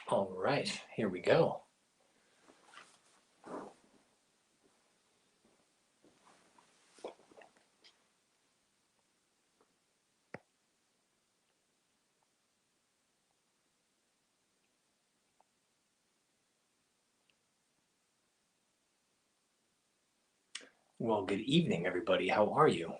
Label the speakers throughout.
Speaker 1: All right, here we go. Well, good evening, everybody. How are you?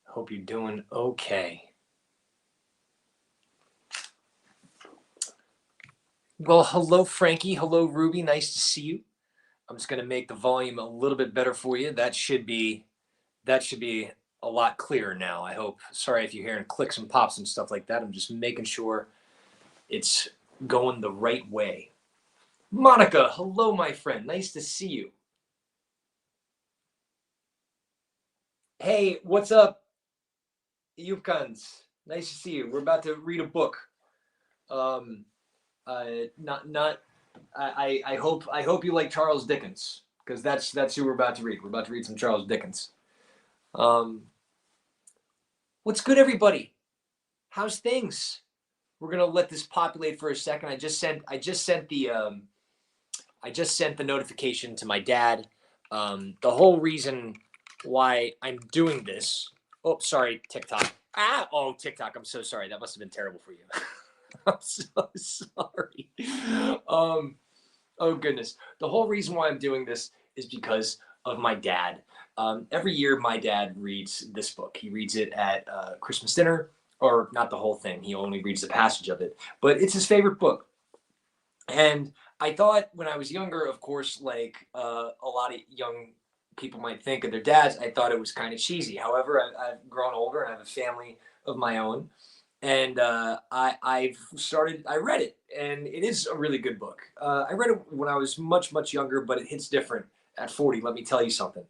Speaker 1: Hope you're doing okay. Well, hello, Frankie. Hello, Ruby. Nice to see you. I'm just going to make the volume a little bit better for you. That should be a lot clearer now. I hope. Sorry if you're hearing clicks and pops and stuff like that. I'm just making sure it's going the right way. Monica, hello, my friend. Nice to see you. Hey, what's up, Yukons? Nice to see you. We're about to read a book. Um, not. I hope you like Charles Dickens because that's who we're about to read. We're about to read some Charles Dickens. Um, what's good, everybody? How's things? We're gonna let this populate for a second. I just sent the notification to my dad. The whole reason why I'm doing this. Oh, sorry, TikTok. Oh, TikTok. I'm so sorry. That must have been terrible for you. I'm so sorry. Um, oh goodness. The whole reason why I'm doing this is because of my dad. Every year, my dad reads this book. He reads it at Christmas dinner, or not the whole thing. He only reads the passage of it, but it's his favorite book. And I thought when I was younger, of course, like a lot of young people might think of their dads, I thought it was kind of cheesy. However, I've grown older and I have a family of my own. And I read it, and it is a really good book. I read it when I was much, much younger, but it hits different at 40, let me tell you something.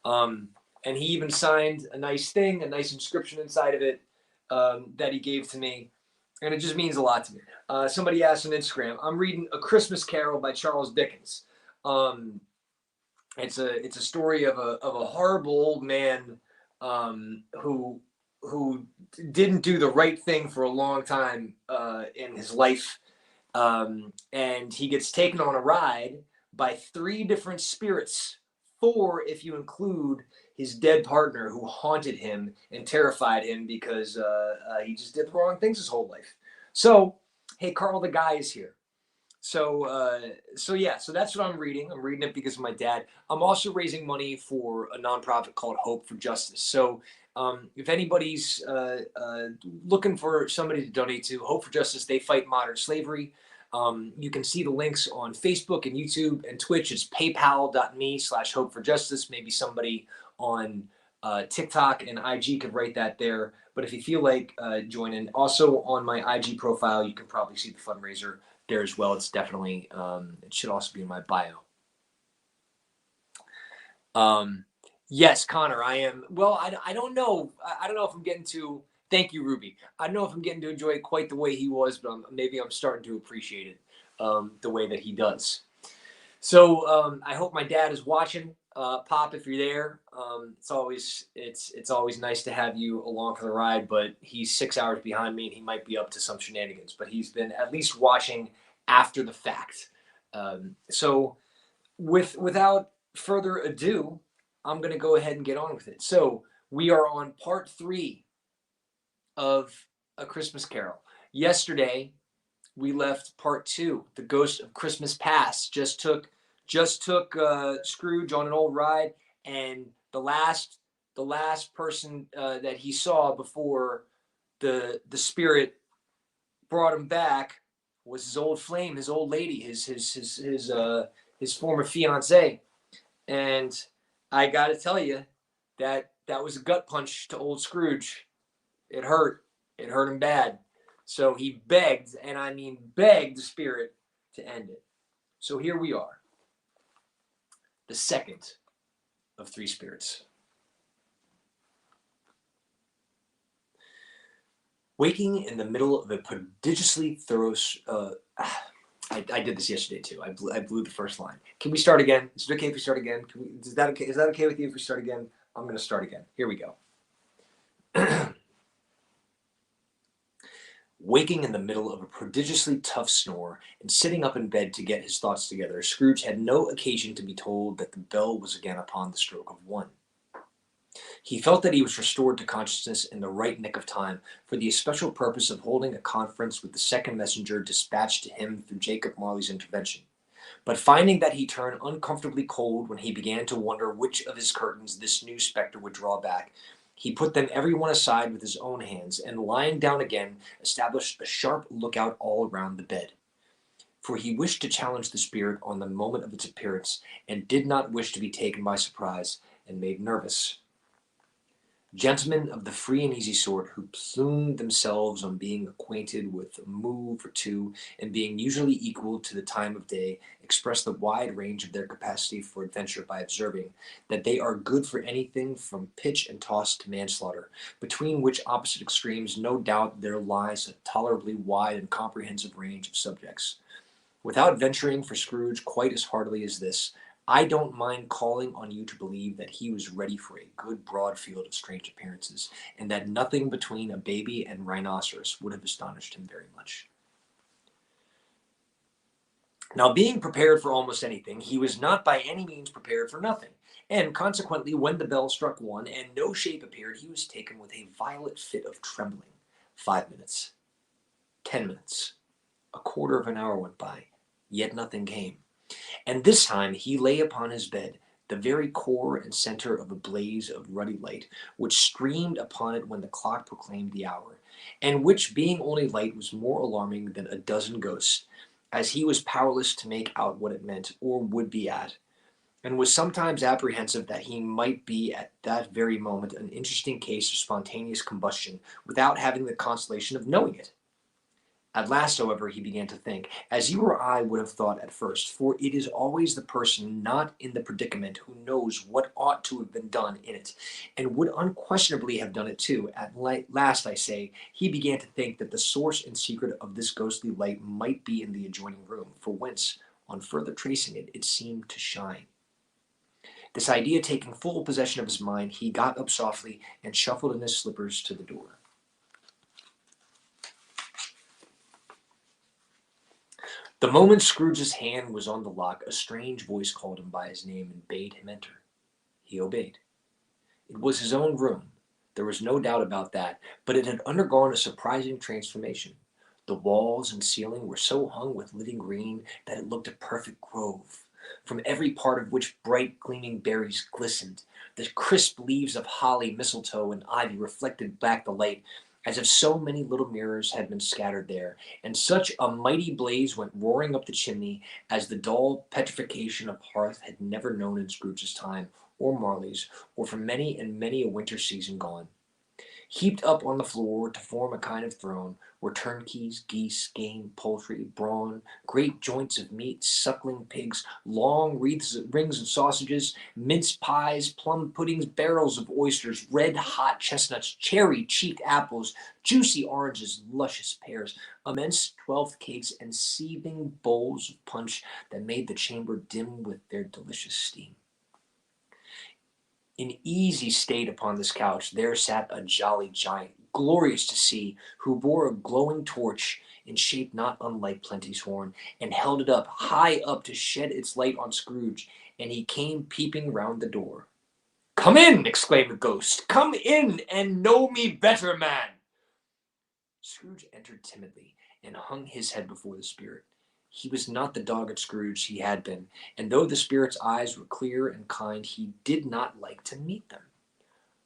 Speaker 1: Um, and he even signed a nice thing, a nice inscription inside of it that he gave to me, and it just means a lot to me. Somebody asked on Instagram, I'm reading A Christmas Carol by Charles Dickens. Um, it's a story of a horrible old man who didn't do the right thing for a long time in his life, and he gets taken on a ride by three different spirits, four if you include his dead partner who haunted him and terrified him because he just did the wrong things his whole life. So, hey, Carl, the guy is here. So yeah, so that's what I'm reading. I'm reading it because of my dad. I'm also raising money for a nonprofit called Hope for Justice. So if anybody's looking for somebody to donate to, Hope for Justice, they fight modern slavery. You can see the links on Facebook and YouTube and Twitch. It's paypal.me/Hope for Justice. Maybe somebody on TikTok and IG could write that there. But if you feel like joining, also on my IG profile, you can probably see the fundraiser there as well. It's definitely it should also be in my bio. Um, yes, Connor, I am. Well, I don't know. I don't know if I'm getting to. Thank you, Ruby. I don't know if I'm getting to enjoy it quite the way he was, but maybe I'm starting to appreciate it the way that he does. So I hope my dad is watching. Pop, if you're there, it's always nice to have you along for the ride. But he's 6 hours behind me, and he might be up to some shenanigans. But he's been at least watching after the fact. So without further ado, I'm going to go ahead and get on with it. So we are on part 3 of A Christmas Carol. Yesterday we left part 2. The Ghost of Christmas Past just took just took Scrooge on an old ride, and the last person that he saw before the spirit brought him back was his old flame, his old lady, his former fiance. And I got to tell you that was a gut punch to old Scrooge. It hurt. It hurt him bad. So he begged, and I mean begged, the spirit to end it. So here we are, the second of three spirits. Waking in the middle of a prodigiously thorough. I did this yesterday too. I blew the first line. Can we start again? Is it okay if we start again? Is that okay? Is that okay with you if we start again? I'm going to start again. Here we go. Waking in the middle of a prodigiously tough snore and sitting up in bed to get his thoughts together, Scrooge had no occasion to be told that the bell was again upon the stroke of 1. He felt that he was restored to consciousness in the right nick of time for the especial purpose of holding a conference with the second messenger dispatched to him through Jacob Marley's intervention. But finding that he turned uncomfortably cold when he began to wonder which of his curtains this new spectre would draw back, he put them every one aside with his own hands, and lying down again, established a sharp lookout all around the bed. For he wished to challenge the spirit on the moment of its appearance, and did not wish to be taken by surprise and made nervous. Gentlemen of the free and easy sort, who plumed themselves on being acquainted with a move or two, and being usually equal to the time of day, express the wide range of their capacity for adventure by observing that they are good for anything from pitch and toss to manslaughter, between which opposite extremes no doubt there lies a tolerably wide and comprehensive range of subjects. Without venturing for Scrooge quite as heartily as this, I don't mind calling on you to believe that he was ready for a good broad field of strange appearances, and that nothing between a baby and rhinoceros would have astonished him very much. Now, being prepared for almost anything, he was not by any means prepared for nothing, and consequently, when the bell struck 1 and no shape appeared, he was taken with a violent fit of trembling. 5 minutes, 10 minutes, a quarter of an hour went by, yet nothing came. And this time he lay upon his bed, the very core and center of a blaze of ruddy light, which streamed upon it when the clock proclaimed the hour, and which, being only light, was more alarming than a dozen ghosts, as he was powerless to make out what it meant, or would be at, and was sometimes apprehensive that he might be at that very moment an interesting case of spontaneous combustion, without having the consolation of knowing it. At last, however, he began to think, as you or I would have thought at first, for it is always the person not in the predicament who knows what ought to have been done in it, and would unquestionably have done it too. At last, I say, he began to think that the source and secret of this ghostly light might be in the adjoining room, for whence, on further tracing it, it seemed to shine. This idea taking full possession of his mind, he got up softly and shuffled in his slippers to the door. The moment Scrooge's hand was on the lock, a strange voice called him by his name and bade him enter. He obeyed. It was his own room. There was no doubt about that, but it had undergone a surprising transformation. The walls and ceiling were so hung with living green that it looked a perfect grove, from every part of which bright gleaming berries glistened. The crisp leaves of holly, mistletoe, and ivy reflected back the light, as if so many little mirrors had been scattered there, and such a mighty blaze went roaring up the chimney as the dull petrification of hearth had never known in Scrooge's time, or Marley's, or for many and many a winter season gone. Heaped up on the floor to form a kind of throne were turnkeys, geese, game, poultry, brawn, great joints of meat, suckling pigs, long rings of sausages, mince pies, plum puddings, barrels of oysters, red-hot chestnuts, cherry-cheeked apples, juicy oranges, luscious pears, immense 12th cakes, and seething bowls of punch that made the chamber dim with their delicious steam. In easy state upon this couch there sat a jolly giant, glorious to see, who bore a glowing torch in shape not unlike Plenty's horn, and held it up, high up, to shed its light on Scrooge, and he came peeping round the door. "Come in!" exclaimed the ghost. "Come in and know me better, man!" Scrooge entered timidly, and hung his head before the spirit. He was not the dogged Scrooge he had been, and though the spirit's eyes were clear and kind, he did not like to meet them.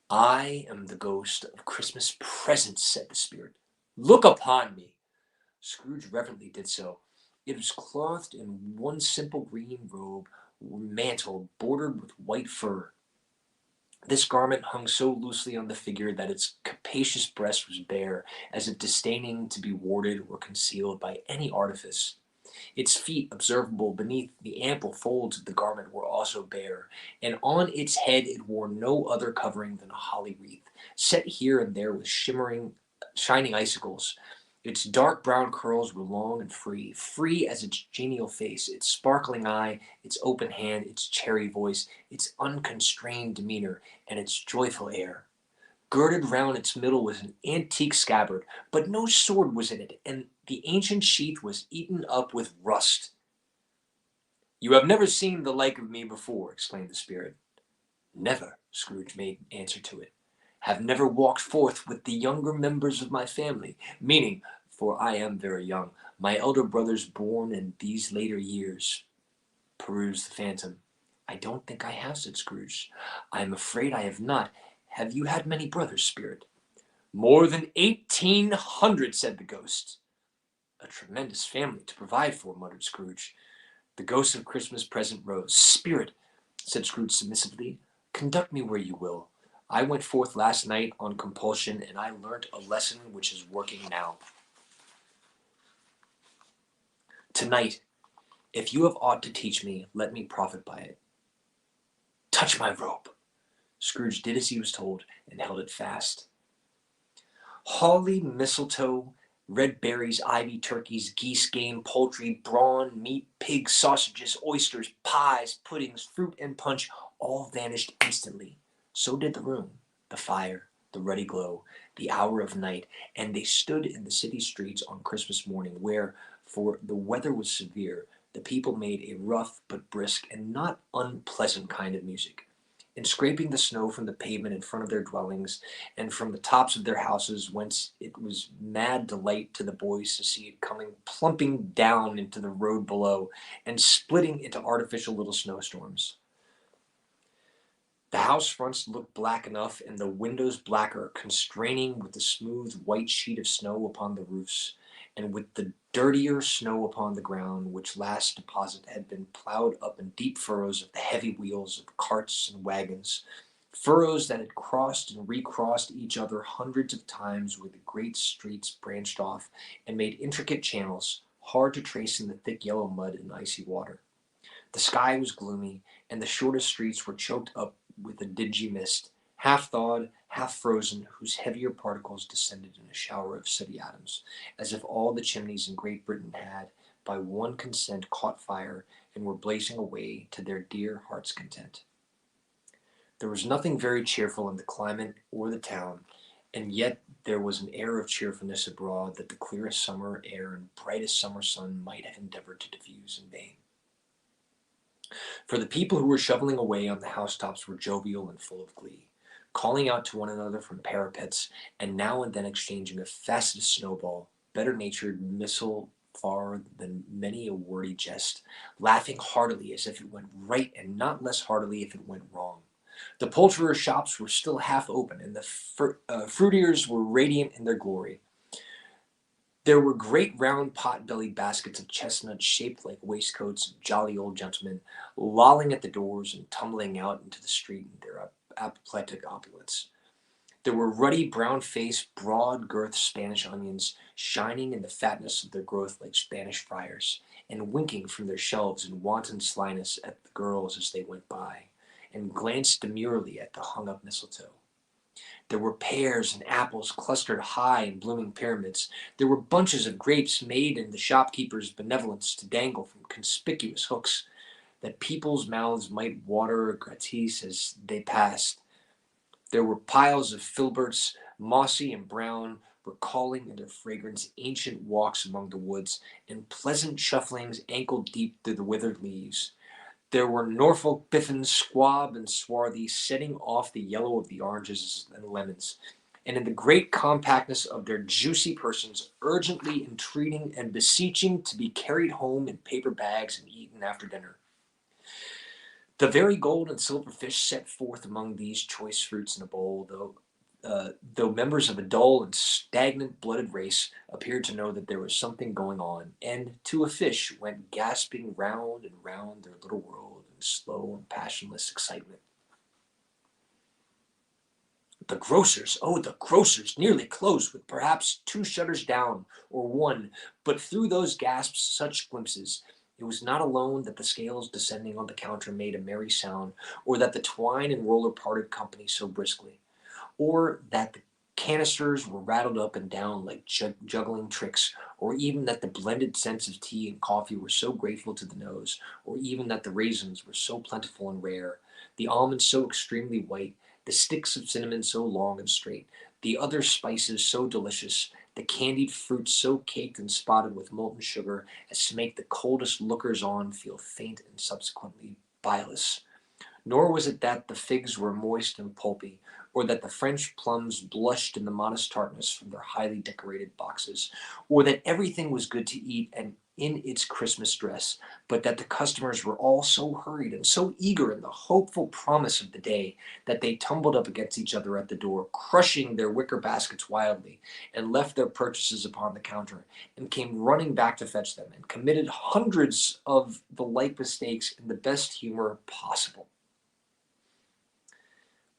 Speaker 1: "I am the ghost of Christmas presents," said the spirit. "Look upon me." Scrooge reverently did so. It was clothed in one simple green robe, mantle bordered with white fur. This garment hung so loosely on the figure that its capacious breast was bare, as if disdaining to be warded or concealed by any artifice. Its feet, observable beneath the ample folds of the garment, were also bare, and on its head it wore no other covering than a holly wreath, set here and there with shining icicles. Its dark brown curls were long and free, free as its genial face, its sparkling eye, its open hand, its cherry voice, its unconstrained demeanor, and its joyful air. Girded round its middle was an antique scabbard, but no sword was in it, and the ancient sheath was eaten up with rust. "You have never seen the like of me before," exclaimed the spirit. "Never," Scrooge made answer to it. "Have never walked forth with the younger members of my family, meaning, for I am very young, my elder brothers born in these later years," perused the phantom. "I don't think I have," said Scrooge. "I am afraid I have not. Have you had many brothers, spirit?" "More than 1,800," said the ghost. "A tremendous family to provide for," muttered Scrooge. The ghost of Christmas present rose. "Spirit," said Scrooge submissively, "conduct me where you will. I went forth last night on compulsion, and I learnt a lesson which is working now. Tonight, if you have aught to teach me, let me profit by it. Touch my robe." Scrooge did as he was told, and held it fast. Holly, mistletoe, red berries, ivy, turkeys, geese, game, poultry, brawn, meat, pigs, sausages, oysters, pies, puddings, fruit, and punch all vanished instantly. So did the room, the fire, the ruddy glow, the hour of night, and they stood in the city streets on Christmas morning, where, for the weather was severe, the people made a rough but brisk and not unpleasant kind of music. In scraping the snow from the pavement in front of their dwellings, and from the tops of their houses, whence it was mad delight to the boys to see it coming plumping down into the road below, and splitting into artificial little snowstorms. The house fronts looked black enough, and the windows blacker, constraining with the smooth white sheet of snow upon the roofs, and with the dirtier snow upon the ground, which last deposit had been ploughed up in deep furrows of the heavy wheels of carts and wagons, furrows that had crossed and recrossed each other hundreds of times where the great streets branched off and made intricate channels, hard to trace in the thick yellow mud and icy water. The sky was gloomy, and the shortest streets were choked up with a dingy mist, half thawed, half frozen, whose heavier particles descended in a shower of sooty atoms, as if all the chimneys in Great Britain had, by one consent, caught fire, and were blazing away to their dear heart's content. There was nothing very cheerful in the climate or the town, and yet there was an air of cheerfulness abroad that the clearest summer air and brightest summer sun might have endeavored to diffuse in vain. For the people who were shoveling away on the housetops were jovial and full of glee, calling out to one another from parapets, and now and then exchanging a facetious snowball, better-natured missile far than many a wordy jest, laughing heartily as if it went right and not less heartily if it went wrong. The poulterers' shops were still half open, and the fruiterers were radiant in their glory. There were great round pot-bellied baskets of chestnuts shaped like waistcoats of jolly old gentlemen, lolling at the doors and tumbling out into the street in their apoplectic opulence. There were ruddy, brown-faced, broad-girthed Spanish onions, shining in the fatness of their growth like Spanish friars, and winking from their shelves in wanton slyness at the girls as they went by, and glanced demurely at the hung-up mistletoe. There were pears and apples clustered high in blooming pyramids. There were bunches of grapes made in the shopkeeper's benevolence to dangle from conspicuous hooks, that people's mouths might water gratis as they passed. There were piles of filberts, mossy and brown, recalling in their fragrance ancient walks among the woods, and pleasant shufflings ankle-deep through the withered leaves. There were Norfolk biffins, squab and swarthy, setting off the yellow of the oranges and lemons, and in the great compactness of their juicy persons, urgently entreating and beseeching to be carried home in paper bags and eaten after dinner. The very gold and silver fish set forth among these choice fruits in a bowl, though members of a dull and stagnant blooded race, appeared to know that there was something going on, and to a fish went gasping round and round their little world in slow and passionless excitement. The grocers, oh, the grocers, nearly closed with perhaps two shutters down, or one, but through those gasps such glimpses. It was not alone that the scales descending on the counter made a merry sound, or that the twine and roller parted company so briskly, or that the canisters were rattled up and down like juggling tricks, or even that the blended scents of tea and coffee were so grateful to the nose, or even that the raisins were so plentiful and rare, the almonds so extremely white, the sticks of cinnamon so long and straight, the other spices so delicious, the candied fruit so caked and spotted with molten sugar as to make the coldest lookers on feel faint and subsequently bilious. Nor was it that the figs were moist and pulpy, or that the French plums blushed in the modest tartness from their highly decorated boxes, or that everything was good to eat and in its Christmas dress, but that the customers were all so hurried and so eager in the hopeful promise of the day that they tumbled up against each other at the door, crushing their wicker baskets wildly, and left their purchases upon the counter, and came running back to fetch them, and committed hundreds of the like mistakes in the best humor possible.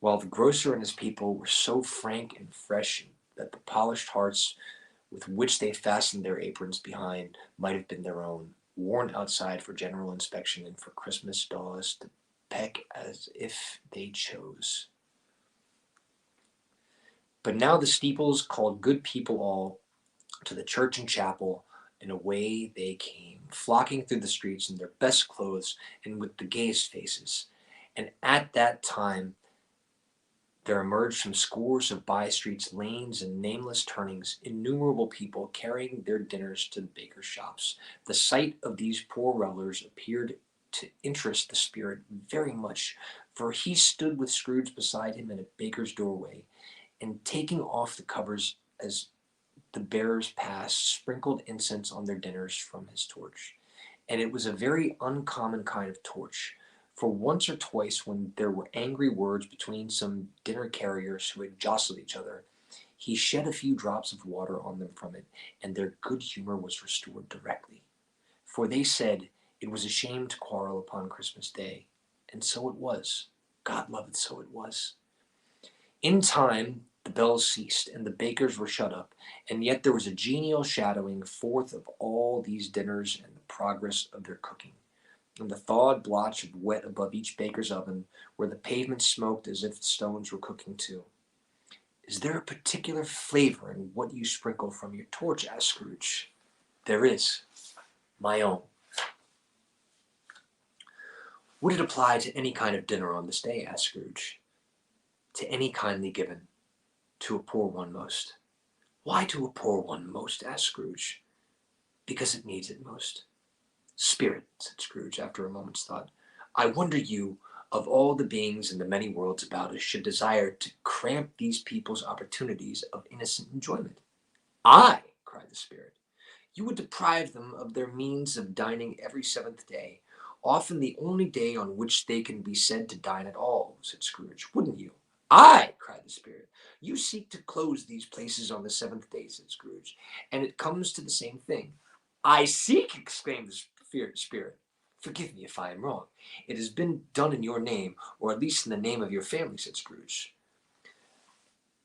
Speaker 1: While the grocer and his people were so frank and fresh that the polished hearts with which they fastened their aprons behind might have been their own, worn outside for general inspection and for Christmas dolls to peck as if they chose. But now the steeples called good people all to the church and chapel, and away they came, flocking through the streets in their best clothes and with the gayest faces. And at that time there emerged from scores of by streets, lanes, and nameless turnings innumerable people carrying their dinners to the bakers' shops. The sight of these poor revelers appeared to interest the spirit very much, for he stood with Scrooge beside him in a baker's doorway, and taking off the covers as the bearers passed, sprinkled incense on their dinners from his torch. And it was a very uncommon kind of torch, for once or twice when there were angry words between some dinner carriers who had jostled each other, he shed a few drops of water on them from it, and their good humor was restored directly. For they said it was a shame to quarrel upon Christmas Day, and so it was. God love it, so it was. In time the bells ceased, and the bakers were shut up, and yet there was a genial shadowing forth of all these dinners and the progress of their cooking, and the thawed blotch of wet above each baker's oven, where the pavement smoked as if the stones were cooking too. "Is there a particular flavor in what you sprinkle from your torch?" asked Scrooge. "There is. My own." "Would it apply to any kind of dinner on this day?" asked Scrooge. "To any kindly given. To a poor one most." "Why to a poor one most?" asked Scrooge. "Because it needs it most." "Spirit," said Scrooge, after a moment's thought, "I wonder you, of all the beings in the many worlds about us, should desire to cramp these people's opportunities of innocent enjoyment." "I!" cried the Spirit. "You would deprive them of their means of dining every seventh day, often the only day on which they can be said to dine at all," said Scrooge. "Wouldn't you?" "Aye!" cried the Spirit. "You seek to close these places on the seventh day," said Scrooge, "and it comes to the same thing." "I seek!" exclaimed the Spirit. "Forgive me if I am wrong. It has been done in your name, or at least in the name of your family," said Scrooge.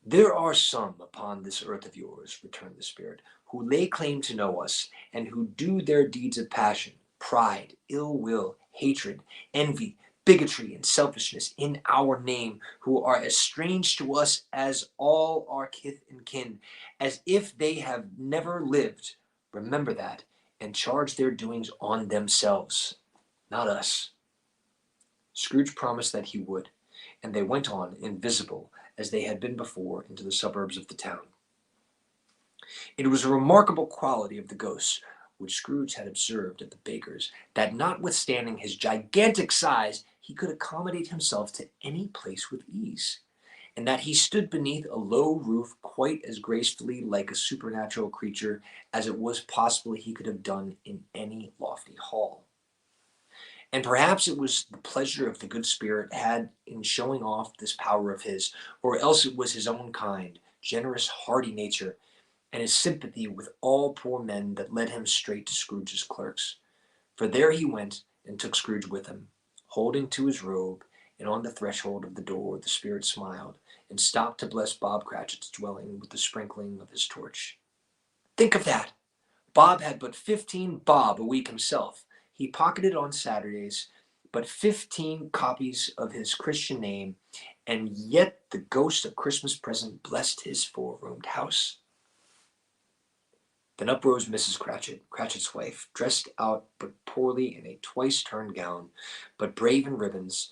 Speaker 1: "There are some upon this earth of yours," returned the Spirit, "who lay claim to know us, and who do their deeds of passion, pride, ill will, hatred, envy, bigotry, and selfishness in our name, who are as strange to us as all our kith and kin, as if they have never lived. Remember that, and charge their doings on themselves, not us." Scrooge promised that he would, and they went on, invisible as they had been before, into the suburbs of the town. It was a remarkable quality of the ghost's, which Scrooge had observed at the baker's, that notwithstanding his gigantic size, he could accommodate himself to any place with ease, and that he stood beneath a low roof quite as gracefully like a supernatural creature as it was possible he could have done in any lofty hall. And perhaps it was the pleasure of the good spirit had in showing off this power of his, or else it was his own kind, generous, hearty nature, and his sympathy with all poor men that led him straight to Scrooge's clerks. For there he went, and took Scrooge with him, holding to his robe, and on the threshold of the door the spirit smiled, and stopped to bless Bob Cratchit's dwelling with the sprinkling of his torch. Think of that! Bob had but 15 bob a week himself. He pocketed on Saturdays but 15 copies of his Christian name, and yet the ghost of Christmas present blessed his four-roomed house. Then up rose Mrs. Cratchit, Cratchit's wife, dressed out but poorly in a twice-turned gown, but brave in ribbons,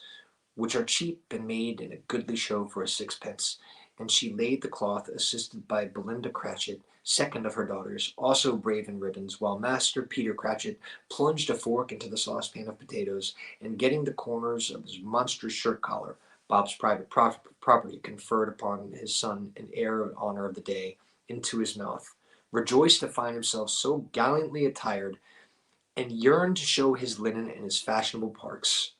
Speaker 1: which are cheap and made in a goodly show for a sixpence, and she laid the cloth, assisted by Belinda Cratchit, second of her daughters, also brave in ribbons, while Master Peter Cratchit plunged a fork into the saucepan of potatoes, and getting the corners of his monstrous shirt collar, Bob's private property conferred upon his son an air of honor of the day, into his mouth, rejoiced to find himself so gallantly attired, and yearned to show his linen in his fashionable parks.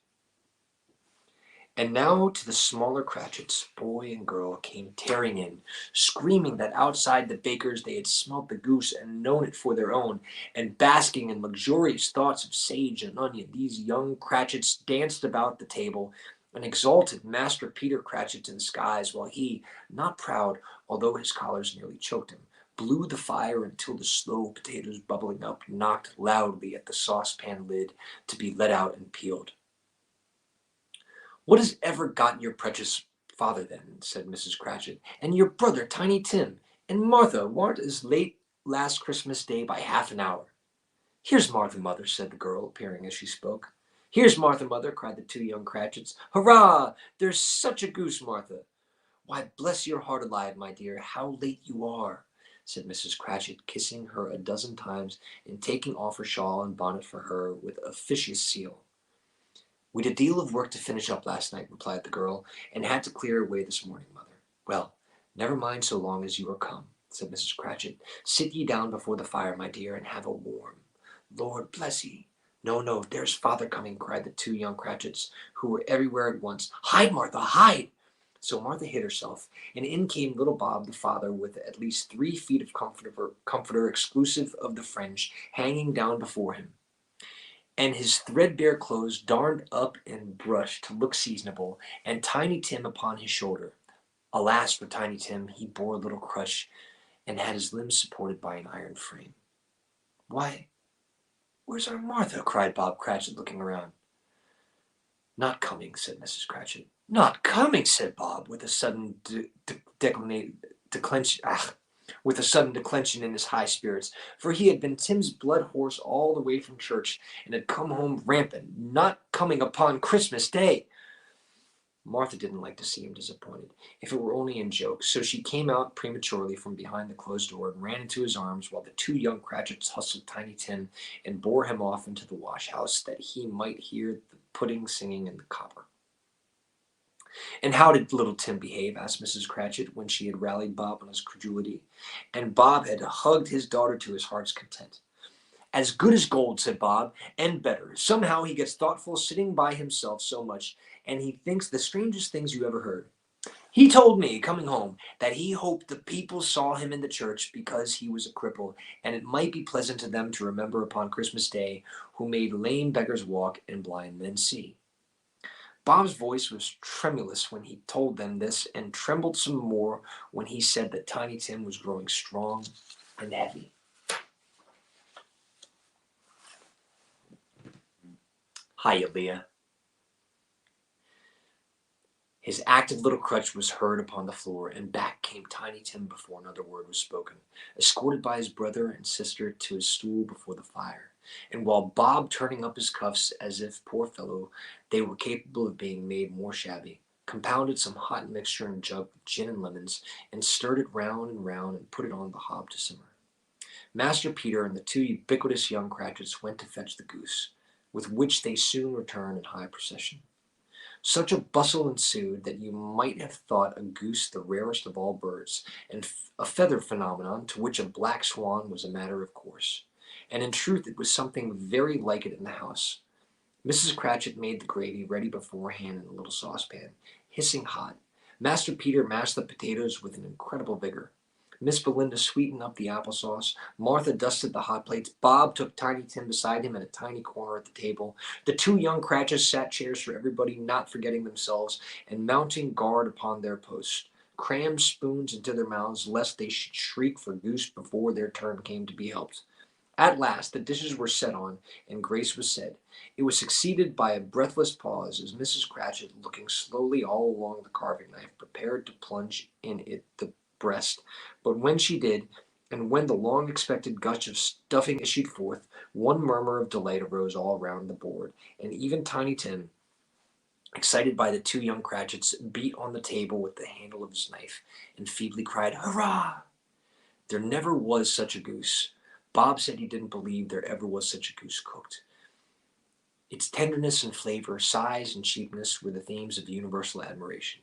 Speaker 1: And now to the smaller Cratchits, boy and girl, came tearing in, screaming that outside the baker's they had smelt the goose and known it for their own, and basking in luxurious thoughts of sage and onion, these young Cratchits danced about the table, and exalted Master Peter Cratchit to the skies, while he, not proud, although his collars nearly choked him, blew the fire until the slow potatoes bubbling up knocked loudly at the saucepan lid to be let out and peeled. "What has ever got your precious father, then?" said Mrs. Cratchit, "and your brother, Tiny Tim, and Martha warn't as late last Christmas Day by half an hour?" "Here's Martha, mother," said the girl, appearing as she spoke. "Here's Martha, mother," cried the two young Cratchits. "Hurrah! There's such a goose, Martha!" "Why, bless your heart alive, my dear, how late you are!" said Mrs. Cratchit, kissing her a dozen times, and taking off her shawl and bonnet for her with officious zeal. "We'd a deal of work to finish up last night," replied the girl, "and had to clear away this morning, mother." "Well, never mind so long as you are come," said Mrs. Cratchit. "Sit ye down before the fire, my dear, and have a warm. Lord bless ye!" "No, no, there's father coming," cried the two young Cratchits, who were everywhere at once. "Hide, Martha, hide!" So Martha hid herself, and in came little Bob the father, with at least 3 feet of comforter exclusive of the fringe, hanging down before him, and his threadbare clothes darned up and brushed to look seasonable, and Tiny Tim upon his shoulder. Alas for Tiny Tim, he bore a little crutch, and had his limbs supported by an iron frame. "Why, where's our Martha?" cried Bob Cratchit, looking around. "Not coming," said Mrs. Cratchit. "Not coming!" said Bob, with a sudden declension in his high spirits, for he had been Tim's blood horse all the way from church, and had come home rampant. "Not coming upon Christmas Day!" Martha didn't like to see him disappointed, if it were only in joke, so she came out prematurely from behind the closed door and ran into his arms, while the two young Cratchits hustled Tiny Tim and bore him off into the wash-house, that he might hear the pudding singing in the copper. "And how did little Tim behave?" asked Mrs. Cratchit, when she had rallied Bob on his credulity, and Bob had hugged his daughter to his heart's content. "As good as gold," said Bob, "and better. Somehow he gets thoughtful sitting by himself so much, and he thinks the strangest things you ever heard. He told me, coming home, that he hoped the people saw him in the church because he was a cripple, and it might be pleasant to them to remember upon Christmas Day, who made lame beggars walk and blind men see." Bob's voice was tremulous when he told them this, and trembled some more when he said that Tiny Tim was growing strong and heavy. "Hiya, Leah." His active little crutch was heard upon the floor, and back came Tiny Tim before another word was spoken, escorted by his brother and sister to his stool before the fire. And while Bob, turning up his cuffs as if, poor fellow, they were capable of being made more shabby, compounded some hot mixture in a jug with gin and lemons, and stirred it round and put it on the hob to simmer, Master Peter and the two ubiquitous young Cratchits went to fetch the goose, with which they soon returned in high procession. Such a bustle ensued that you might have thought a goose the rarest of all birds, and a feather phenomenon to which a black swan was a matter of course. And in truth it was something very like it in the house. Mrs. Cratchit made the gravy ready beforehand in a little saucepan, hissing hot. Master Peter mashed the potatoes with an incredible vigor. Miss Belinda sweetened up the apple sauce. Martha dusted the hot plates. Bob took Tiny Tim beside him in a tiny corner at the table. The two young Cratchits sat chairs for everybody, not forgetting themselves, and mounting guard upon their post, crammed spoons into their mouths lest they should shriek for goose before their turn came to be helped. At last the dishes were set on, and grace was said. It was succeeded by a breathless pause as Mrs. Cratchit, looking slowly all along the carving knife, prepared to plunge in it the breast. But when she did, and when the long expected gush of stuffing issued forth, one murmur of delight arose all round the board, and even Tiny Tim, excited by the two young Cratchits, beat on the table with the handle of his knife, and feebly cried, "Hurrah!" There never was such a goose. Bob said he didn't believe there ever was such a goose cooked. Its tenderness and flavor, size and cheapness were the themes of universal admiration.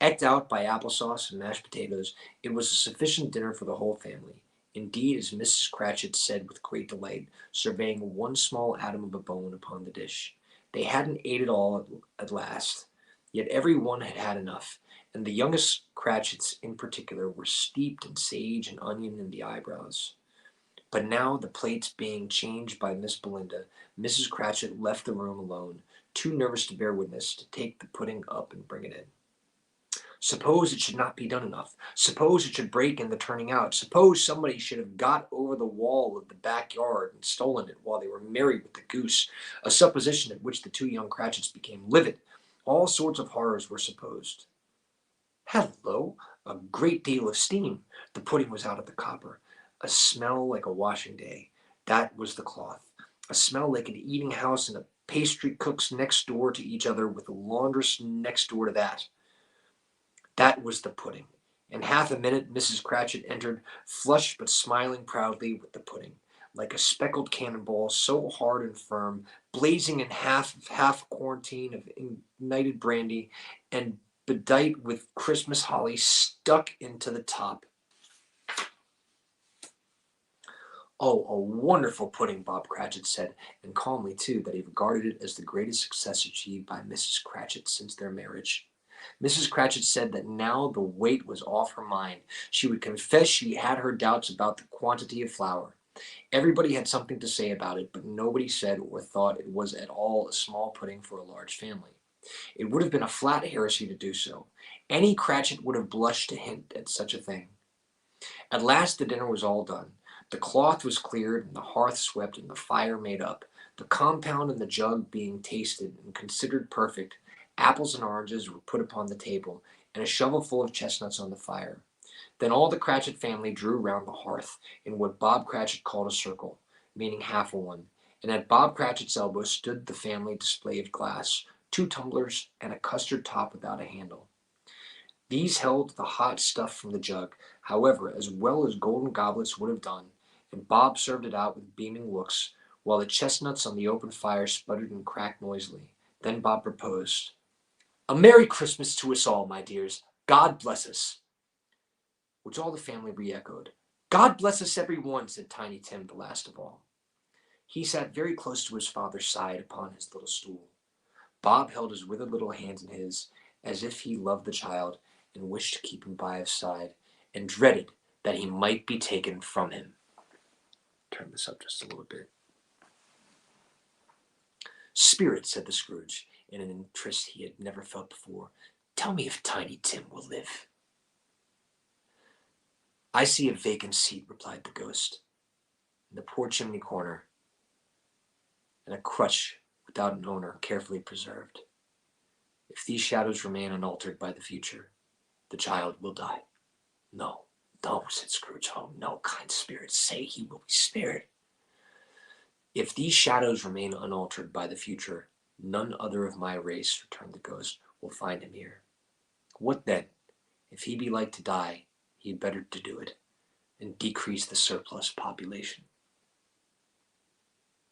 Speaker 1: Eked out by applesauce and mashed potatoes, it was a sufficient dinner for the whole family. Indeed, as Mrs. Cratchit said with great delight, surveying one small atom of a bone upon the dish, they hadn't ate it all at last, yet every one had had enough, and the youngest Cratchits in particular were steeped in sage and onion in the eyebrows. But now, the plates being changed by Miss Belinda, Mrs. Cratchit left the room alone, too nervous to bear witness, to take the pudding up and bring it in. Suppose it should not be done enough. Suppose it should break in the turning out. Suppose somebody should have got over the wall of the backyard and stolen it while they were merry with the goose, a supposition at which the two young Cratchits became livid. All sorts of horrors were supposed. Hello! A great deal of steam. The pudding was out of the copper. A smell like a washing day. That was the cloth. A smell like an eating house and a pastry cook's next door to each other, with a laundress next door to that. That was the pudding. In half a minute Mrs. Cratchit entered, flushed but smiling proudly with the pudding, like a speckled cannonball, so hard and firm, blazing in half quarantine of ignited brandy, and bedight with Christmas holly stuck into the top. "Oh, a wonderful pudding," Bob Cratchit said, and calmly, too, that he regarded it as the greatest success achieved by Mrs. Cratchit since their marriage. Mrs. Cratchit said that now the weight was off her mind. She would confess she had her doubts about the quantity of flour. Everybody had something to say about it, but nobody said or thought it was at all a small pudding for a large family. It would have been a flat heresy to do so. Any Cratchit would have blushed to hint at such a thing. At last the dinner was all done. The cloth was cleared, and the hearth swept, and the fire made up. The compound in the jug being tasted and considered perfect, apples and oranges were put upon the table, and a shovelful of chestnuts on the fire. Then all the Cratchit family drew round the hearth, in what Bob Cratchit called a circle, meaning half a one, and at Bob Cratchit's elbow stood the family display of glass, 2 tumblers, and a custard top without a handle. These held the hot stuff from the jug, however, as well as golden goblets would have done, and Bob served it out with beaming looks, while the chestnuts on the open fire sputtered and cracked noisily. Then Bob proposed, "A Merry Christmas to us all, my dears. God bless us," which all the family re-echoed. "God bless us, every one," said Tiny Tim, the last of all. He sat very close to his father's side upon his little stool. Bob held his withered little hands in his, as if he loved the child, and wished to keep him by his side, and dreaded that he might be taken from him. Turn this up just a little bit. "Spirit," said the Scrooge, in an interest he had never felt before, "tell me if Tiny Tim will live." "I see a vacant seat," replied the ghost, "in the poor chimney corner, and a crutch without an owner carefully preserved. If these shadows remain unaltered by the future, the child will die." "No, no," said Scrooge. "Oh, no, kind spirit, say he will be spared." "If these shadows remain unaltered by the future, none other of my race," returned the ghost, "will find him here. What then? If he be like to die, he had better to do it, and decrease the surplus population."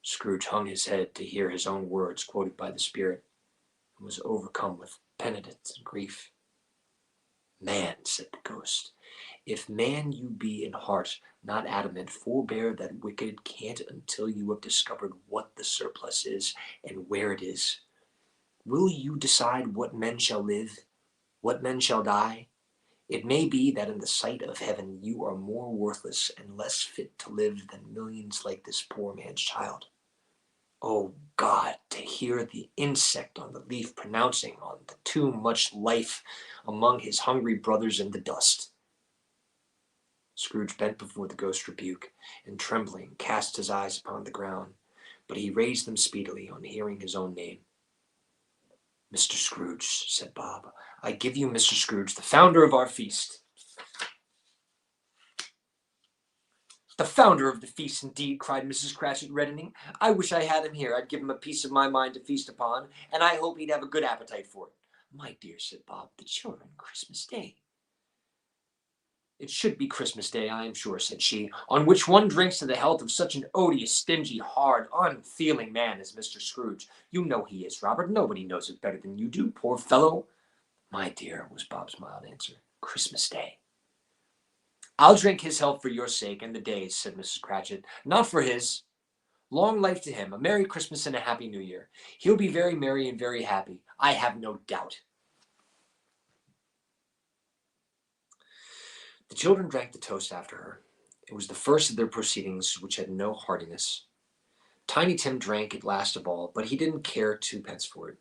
Speaker 1: Scrooge hung his head to hear his own words quoted by the spirit, and was overcome with penitence and grief. Man, said the ghost, if man you be in heart, not adamant, forbear that wicked cant until you have discovered what the surplus is and where it is. Will you decide what men shall live, what men shall die? It may be that in the sight of heaven you are more worthless and less fit to live than millions like this poor man's child. Oh God, to hear the insect on the leaf pronouncing on the too much life among his hungry brothers in the dust. Scrooge bent before the ghost's rebuke, and trembling cast his eyes upon the ground, but he raised them speedily on hearing his own name. Mr. Scrooge, said Bob, I give you Mr. Scrooge, the founder of our feast. The founder of the feast, indeed, cried Mrs. Cratchit, reddening. I wish I had him here. I'd give him a piece of my mind to feast upon, and I hope he'd have a good appetite for it. My dear, said Bob, the children, Christmas Day. It should be Christmas Day, I am sure, said she, on which one drinks to the health of such an odious, stingy, hard, unfeeling man as Mr. Scrooge. You know he is, Robert. Nobody knows it better than you do, poor fellow. My dear, was Bob's mild answer, Christmas Day. I'll drink his health for your sake and the day's, said Mrs. Cratchit. Not for his. Long life to him, a Merry Christmas and a Happy New Year. He'll be very merry and very happy, I have no doubt. The children drank the toast after her. It was the first of their proceedings which had no heartiness. Tiny Tim drank it last of all, but he didn't care twopence for it.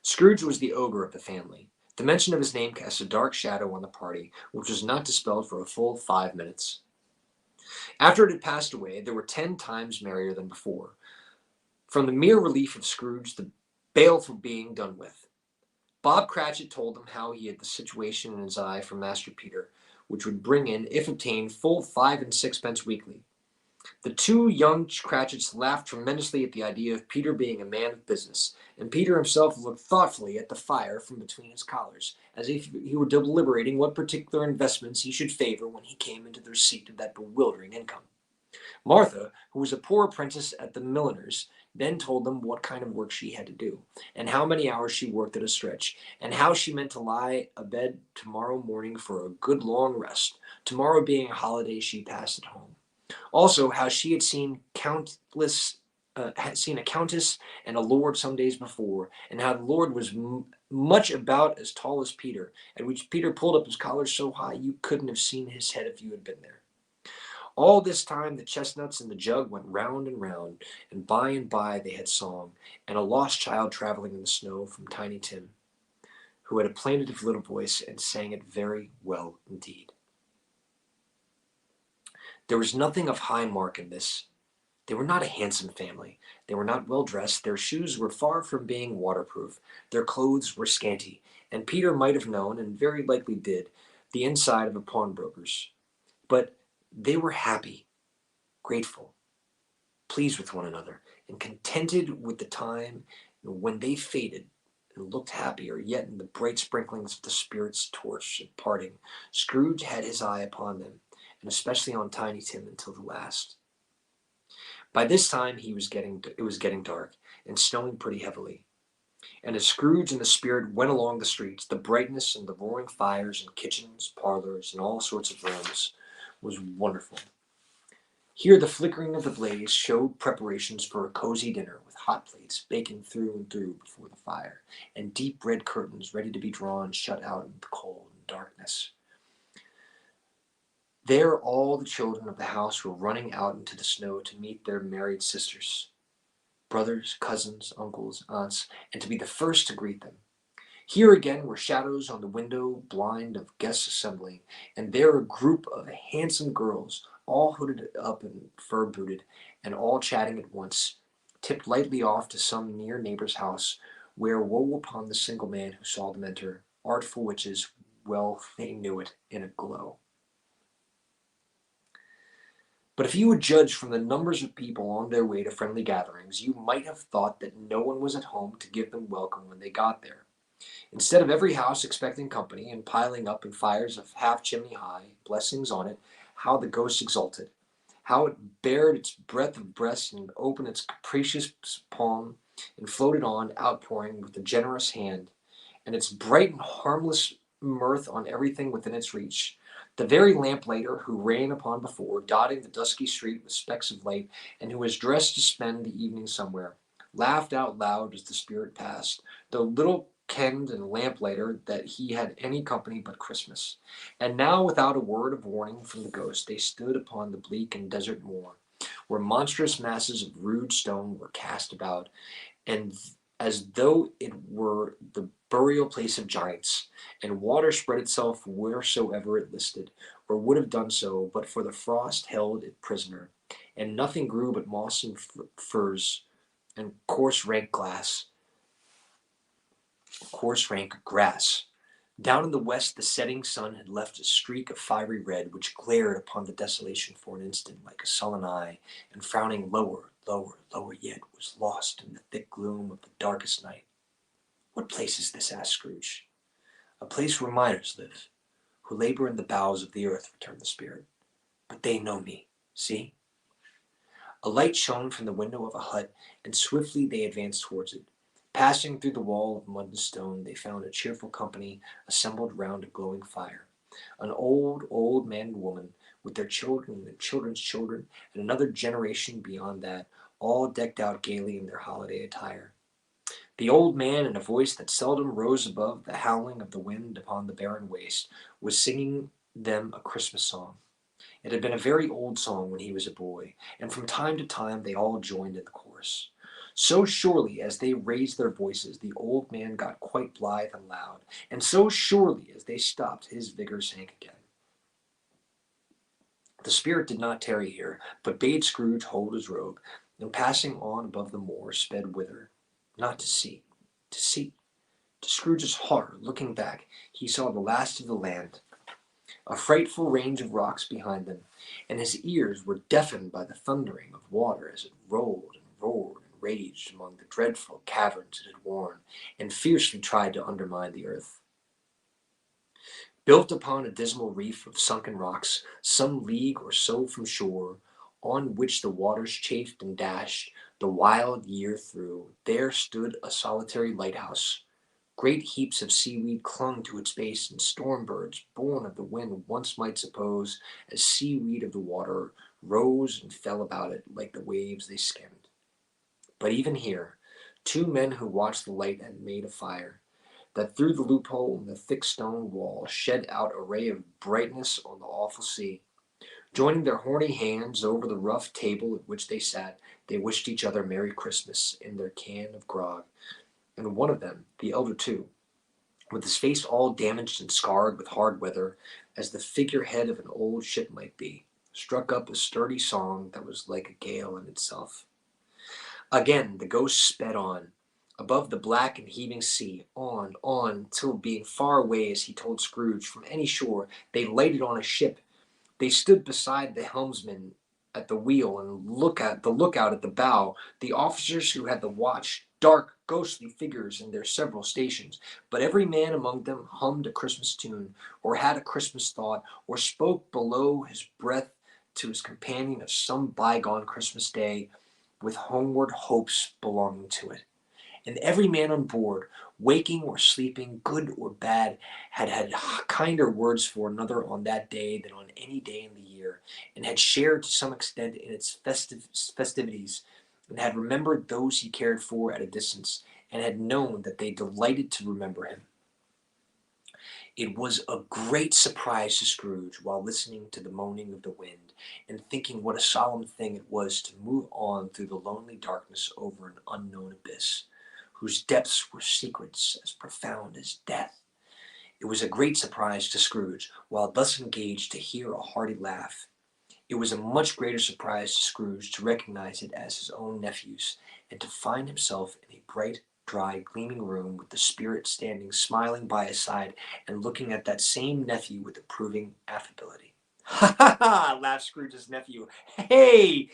Speaker 1: Scrooge was the ogre of the family. The mention of his name cast a dark shadow on the party, which was not dispelled for a full 5 minutes. After it had passed away, they were 10 times merrier than before, from the mere relief of Scrooge, the baleful being done with. Bob Cratchit told them how he had the situation in his eye from Master Peter, which would bring in, if obtained, full 5 and 6 pence weekly. The two young Cratchits laughed tremendously at the idea of Peter being a man of business, and Peter himself looked thoughtfully at the fire from between his collars, as if he were deliberating what particular investments he should favor when he came into the receipt of that bewildering income. Martha, who was a poor apprentice at the milliner's, then told them what kind of work she had to do, and how many hours she worked at a stretch, and how she meant to lie abed tomorrow morning for a good long rest, tomorrow being a holiday she passed at home. Also, how she had seen a countess and a lord some days before, and how the lord was much about as tall as Peter, at which Peter pulled up his collar so high you couldn't have seen his head if you had been there. All this time the chestnuts in the jug went round and by they had song, and a lost child traveling in the snow from Tiny Tim, who had a plaintive little voice and sang it very well indeed. There was nothing of high mark in this. They were not a handsome family. They were not well dressed. Their shoes were far from being waterproof. Their clothes were scanty, and Peter might have known, and very likely did, the inside of a pawnbroker's. But they were happy, grateful, pleased with one another, and contented with the time when they faded and looked happier yet in the bright sprinklings of the spirit's torch at parting. Scrooge had his eye upon them, and especially on Tiny Tim until the last. By this time it was getting dark, and snowing pretty heavily. And as Scrooge and the spirit went along the streets, the brightness and the roaring fires and kitchens, parlors, and all sorts of rooms was wonderful. Here the flickering of the blaze showed preparations for a cozy dinner, with hot plates baking through and through before the fire, and deep red curtains ready to be drawn shut out in the cold and darkness. There all the children of the house were running out into the snow to meet their married sisters, brothers, cousins, uncles, aunts, and to be the first to greet them. Here again were shadows on the window blind of guests assembling, and there a group of handsome girls, all hooded up and fur-booted, and all chatting at once, tipped lightly off to some near neighbor's house, where woe upon the single man who saw them enter. Artful witches, well they knew it in a glow. But if you would judge from the numbers of people on their way to friendly gatherings, you might have thought that no one was at home to give them welcome when they got there. Instead of every house expecting company and piling up in fires of half chimney high, blessings on it, how the ghost exulted, how it bared its breadth of breast and opened its capacious palm, and floated on, outpouring with a generous hand, and its bright and harmless mirth on everything within its reach. The very lamplighter who ran upon before, dotting the dusky street with specks of light, and who was dressed to spend the evening somewhere, laughed out loud as the spirit passed, though little kenned and lamplighter that he had any company but Christmas. And now, without a word of warning from the ghost, they stood upon the bleak and desert moor, where monstrous masses of rude stone were cast about, and as though it were the burial place of giants, and water spread itself wheresoever it listed, or would have done so, but for the frost held it prisoner, and nothing grew but moss and furze, and coarse rank grass. Down in the west, the setting sun had left a streak of fiery red, which glared upon the desolation for an instant like a sullen eye, and frowning lower, lower, lower yet, was lost in the thick gloom of the darkest night. "What place is this?" asked Scrooge. "A place where miners live, who labor in the bowels of the earth," returned the spirit. "But they know me. See?" A light shone from the window of a hut, and swiftly they advanced towards it. Passing through the wall of mud and stone, they found a cheerful company assembled round a glowing fire. An old man and woman, with their children and their children's children, and another generation beyond that, all decked out gaily in their holiday attire. The old man, in a voice that seldom rose above the howling of the wind upon the barren waste, was singing them a Christmas song. It had been a very old song when he was a boy, and from time to time they all joined in the chorus. So surely as they raised their voices, the old man got quite blithe and loud, and so surely as they stopped, his vigor sank again. The spirit did not tarry here, but bade Scrooge hold his robe, and passing on above the moor, sped whither? Not to see. To see. To Scrooge's horror, looking back, he saw the last of the land, a frightful range of rocks behind them, and his ears were deafened by the thundering of water as it rolled and roared and raged among the dreadful caverns it had worn, and fiercely tried to undermine the earth. Built upon a dismal reef of sunken rocks, some league or so from shore, on which the waters chafed and dashed the wild year through, there stood a solitary lighthouse. Great heaps of seaweed clung to its base, and storm birds, born of the wind, once might suppose, as seaweed of the water, rose and fell about it like the waves they skimmed. But even here, two men who watched the light had made a fire, that through the loophole in the thick stone wall shed out a ray of brightness on the awful sea. Joining their horny hands over the rough table at which they sat, they wished each other Merry Christmas in their can of grog, and one of them, the elder two, with his face all damaged and scarred with hard weather, as the figurehead of an old ship might be, struck up a sturdy song that was like a gale in itself. Again the ghost sped on, above the black and heaving sea, on, till being far away, as he told Scrooge, from any shore, they lighted on a ship. They stood beside the helmsman at the wheel and the lookout at the bow, the officers who had the watch, dark, ghostly figures in their several stations, but every man among them hummed a Christmas tune, or had a Christmas thought, or spoke below his breath to his companion of some bygone Christmas day, with homeward hopes belonging to it. And every man on board, waking or sleeping, good or bad, had kinder words for another on that day than on any day in the year, and had shared to some extent in its festivities, and had remembered those he cared for at a distance, and had known that they delighted to remember him. It was a great surprise to Scrooge, while listening to the moaning of the wind, and thinking what a solemn thing it was to move on through the lonely darkness over an unknown abyss, whose depths were secrets as profound as death. It was a great surprise to Scrooge, while thus engaged, to hear a hearty laugh. It was a much greater surprise to Scrooge to recognize it as his own nephew's, and to find himself in a bright, dry, gleaming room, with the spirit standing smiling by his side, and looking at that same nephew with approving affability. "Ha ha ha!" laughed Scrooge's nephew. "Hey!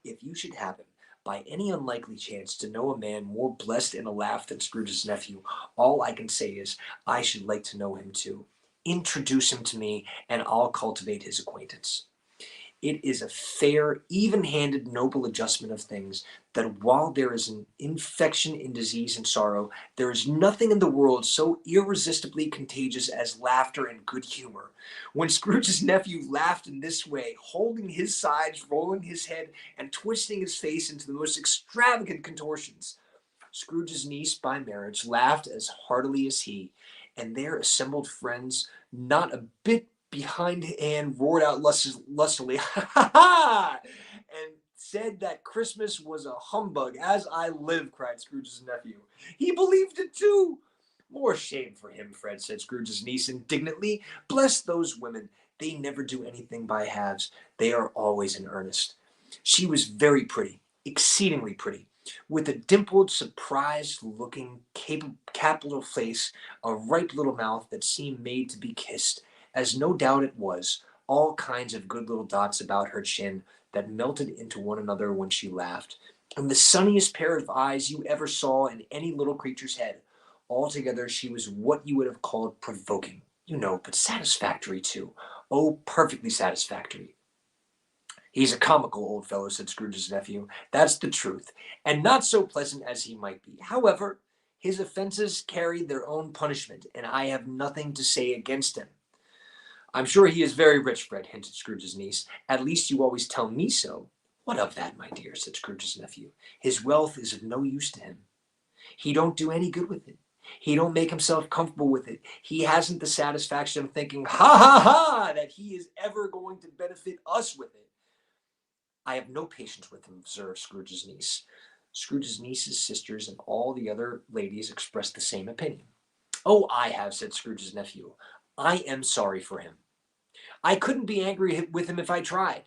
Speaker 1: If you should happen, by any unlikely chance, to know a man more blessed in a laugh than Scrooge's nephew, all I can say is, I should like to know him too. Introduce him to me, and I'll cultivate his acquaintance." It is a fair, even-handed, noble adjustment of things that while there is an infection in disease and sorrow, there is nothing in the world so irresistibly contagious as laughter and good humor. When Scrooge's nephew laughed in this way, holding his sides, rolling his head, and twisting his face into the most extravagant contortions, Scrooge's niece by marriage laughed as heartily as he, and their assembled friends, not a bit behindhand, roared out lustily, "Ha ha ha!" and said that Christmas was a humbug. "As I live," cried Scrooge's nephew. "He believed it too." "More shame for him, Fred," said Scrooge's niece indignantly. "Bless those women. They never do anything by halves. They are always in earnest." She was very pretty, exceedingly pretty, with a dimpled, surprised-looking, capital face, a ripe little mouth that seemed made to be kissed, as no doubt it was, all kinds of good little dots about her chin that melted into one another when she laughed, and the sunniest pair of eyes you ever saw in any little creature's head. Altogether, she was what you would have called provoking, but satisfactory too. Oh, perfectly satisfactory. "He's a comical old fellow," said Scrooge's nephew. "That's the truth, and not so pleasant as he might be. However, his offences carry their own punishment, and I have nothing to say against him." "I'm sure he is very rich, Fred," hinted Scrooge's niece. "At least you always tell me so." "What of that, my dear?" said Scrooge's nephew. "His wealth is of no use to him. He don't do any good with it. He don't make himself comfortable with it. He hasn't the satisfaction of thinking, ha ha ha, that he is ever going to benefit us with it." "I have no patience with him," observed Scrooge's niece. Scrooge's niece's sisters and all the other ladies expressed the same opinion. "Oh, I have," said Scrooge's nephew. "I am sorry for him. I couldn't be angry with him if I tried.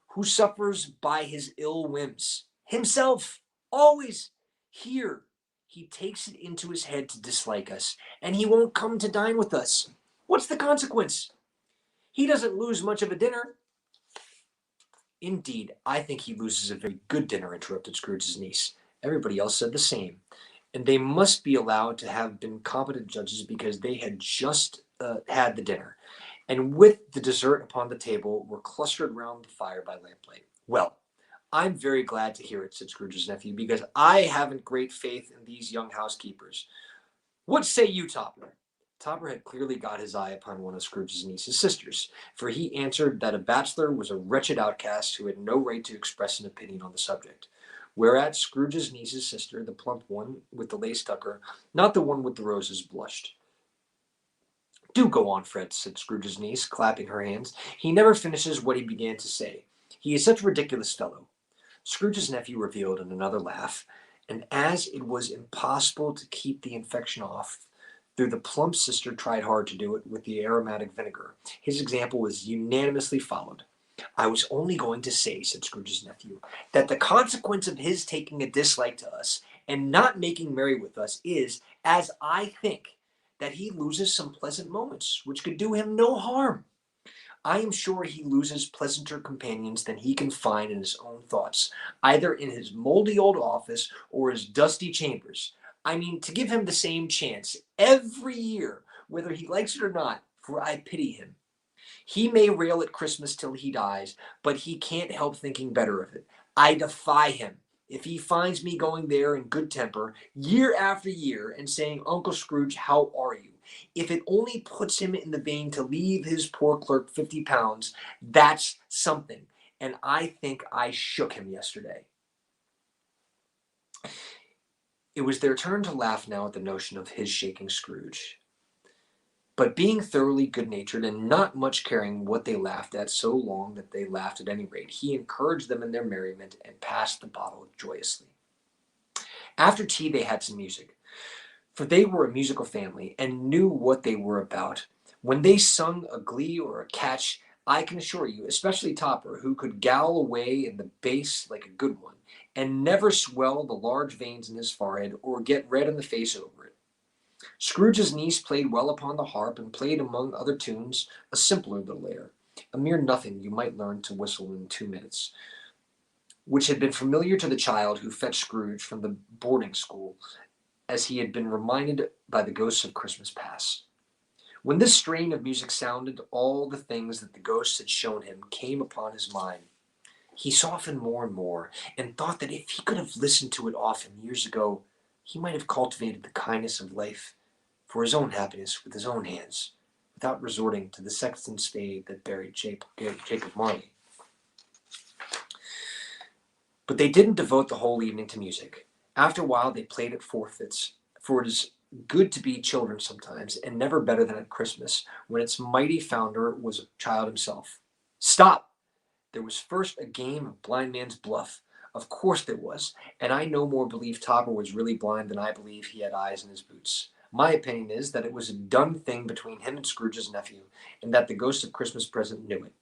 Speaker 1: Who suffers by his ill whims? Himself, always. Here, he takes it into his head to dislike us, and he won't come to dine with us. What's the consequence? He doesn't lose much of a dinner." "Indeed, I think he loses a very good dinner," interrupted Scrooge's niece. Everybody else said the same, and they must be allowed to have been competent judges because they had just had the dinner, and with the dessert upon the table were clustered round the fire by lamplight. "Well, I'm very glad to hear it," said Scrooge's nephew, "because I haven't great faith in these young housekeepers. What say you, Topper?" Topper had clearly got his eye upon one of Scrooge's niece's sisters, for he answered that a bachelor was a wretched outcast who had no right to express an opinion on the subject. Whereat Scrooge's niece's sister, the plump one with the lace tucker, not the one with the roses, blushed. "Do go on, Fred," said Scrooge's niece, clapping her hands. "He never finishes what he began to say. He is such a ridiculous fellow." Scrooge's nephew revealed in another laugh, and as it was impossible to keep the infection off, though the plump sister tried hard to do it with the aromatic vinegar, his example was unanimously followed. "I was only going to say," said Scrooge's nephew, "that the consequence of his taking a dislike to us and not making merry with us is, as I think, that he loses some pleasant moments which could do him no harm. I am sure he loses pleasanter companions than he can find in his own thoughts, either in his mouldy old office or his dusty chambers. I mean, to give him the same chance every year, whether he likes it or not, for I pity him. He may rail at Christmas till he dies, but he can't help thinking better of it. I defy him. If he finds me going there in good temper, year after year, and saying, 'Uncle Scrooge, how are you?' If it only puts him in the vein to leave his poor clerk £50, that's something. And I think I shook him yesterday." It was their turn to laugh now at the notion of his shaking Scrooge. But being thoroughly good-natured and not much caring what they laughed at so long that they laughed at any rate, he encouraged them in their merriment and passed the bottle joyously. After tea they had some music, for they were a musical family and knew what they were about. When they sung a glee or a catch, I can assure you, especially Topper, who could gowl away in the bass like a good one, and never swell the large veins in his forehead or get red in the face over it. Scrooge's niece played well upon the harp, and played among other tunes a simpler little air, a mere nothing you might learn to whistle in 2 minutes, which had been familiar to the child who fetched Scrooge from the boarding school, as he had been reminded by the ghosts of Christmas past. When this strain of music sounded, all the things that the ghost had shown him came upon his mind. He softened more and more, and thought that if he could have listened to it often years ago, he might have cultivated the kindness of life for his own happiness with his own hands, without resorting to the sexton spade that buried Jacob Marley. But they didn't devote the whole evening to music. After a while, they played at forfeits, for it is good to be children sometimes, and never better than at Christmas, when its mighty founder was a child himself. Stop! There was first a game of blind man's bluff. Of course there was, and I no more believe Topper was really blind than I believe he had eyes in his boots. My opinion is that it was a done thing between him and Scrooge's nephew, and that the ghost of Christmas present knew it.